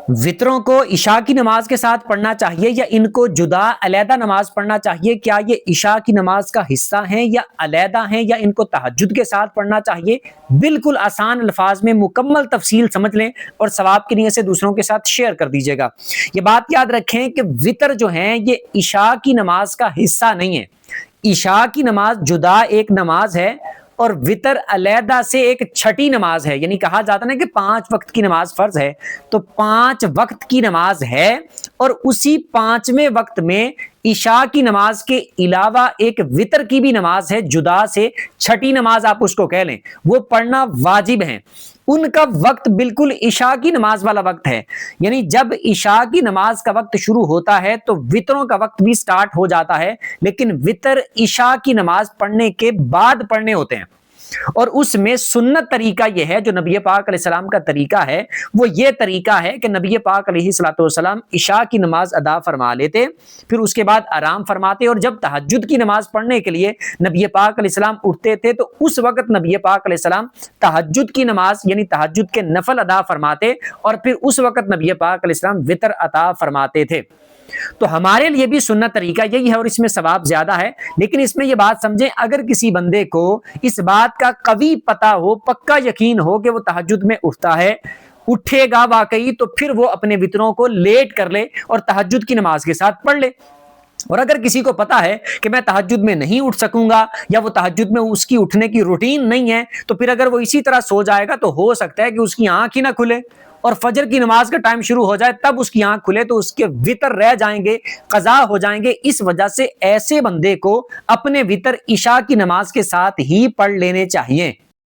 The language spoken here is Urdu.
وطروں کو عشاء کی نماز کے ساتھ پڑھنا چاہیے یا ان کو جدا علیحدہ نماز پڑھنا چاہیے؟ کیا یہ عشاء کی نماز کا حصہ ہیں یا علیحدہ ہیں، یا ان کو تہجد کے ساتھ پڑھنا چاہیے؟ بالکل آسان الفاظ میں مکمل تفصیل سمجھ لیں اور ثواب کی نیت سے دوسروں کے ساتھ شیئر کر دیجیے گا۔ یہ بات یاد رکھیں کہ وطر جو ہیں یہ عشاء کی نماز کا حصہ نہیں ہے۔ عشاء کی نماز جدا ایک نماز ہے اور وطر علیحدہ سے ایک چھٹی نماز ہے۔ یعنی کہا جاتا ہے نا کہ 5 وقت کی نماز فرض ہے، تو 5 وقت کی نماز ہے اور اسی 5ویں وقت میں عشاء کی نماز کے علاوہ ایک وطر کی بھی نماز ہے، جدا سے چھٹی نماز آپ اس کو کہہ لیں، وہ پڑھنا واجب ہے۔ ان کا وقت بالکل عشاء کی نماز والا وقت ہے، یعنی جب عشاء کی نماز کا وقت شروع ہوتا ہے تو وطروں کا وقت بھی سٹارٹ ہو جاتا ہے، لیکن وطر عشاء کی نماز پڑھنے کے بعد پڑھنے ہوتے ہیں۔ اور اس میں سنت طریقہ یہ ہے، جو نبی پاک علیہ السلام کا طریقہ ہے، وہ یہ طریقہ ہے کہ نبی پاک علیہ السلام عشاء کی نماز ادا فرما لیتے، پھر اس کے بعد آرام فرماتے، اور جب تہجد کی نماز پڑھنے کے لیے نبی پاک علیہ السلام اٹھتے تھے تو اس وقت نبی پاک علیہ السلام تہجد کی نماز یعنی تہجد کے نفل ادا فرماتے، اور پھر اس وقت نبی پاک علیہ السلام وطر عطا فرماتے تھے۔ تو ہمارے لیے بھی سنت طریقہ یہی ہے اور اس میں ثواب زیادہ ہے، لیکن اس میں یہ بات سمجھیں، اگر کسی بندے کو اس بات کا قوی پتہ ہو، پکا یقین ہو کہ وہ تہجد میں اٹھتا ہے، اٹھے گا واقعی، تو پھر وہ اپنے وطروں کو لیٹ کر لے اور تہجد کی نماز کے ساتھ پڑھ لے۔ اور اگر کسی کو پتا ہے کہ میں تہجد میں نہیں اٹھ سکوں گا یا وہ تہجد میں اس کی اٹھنے کی روٹین نہیں ہے، تو پھر اگر وہ اسی طرح سو جائے گا تو ہو سکتا ہے کہ اس کی آنکھ ہی نہ کھلے اور فجر کی نماز کا ٹائم شروع ہو جائے تب اس کی آنکھ کھلے، تو اس کے وطر رہ جائیں گے، قضا ہو جائیں گے۔ اس وجہ سے ایسے بندے کو اپنے وطر عشاء کی نماز کے ساتھ ہی پڑھ لینے چاہیے۔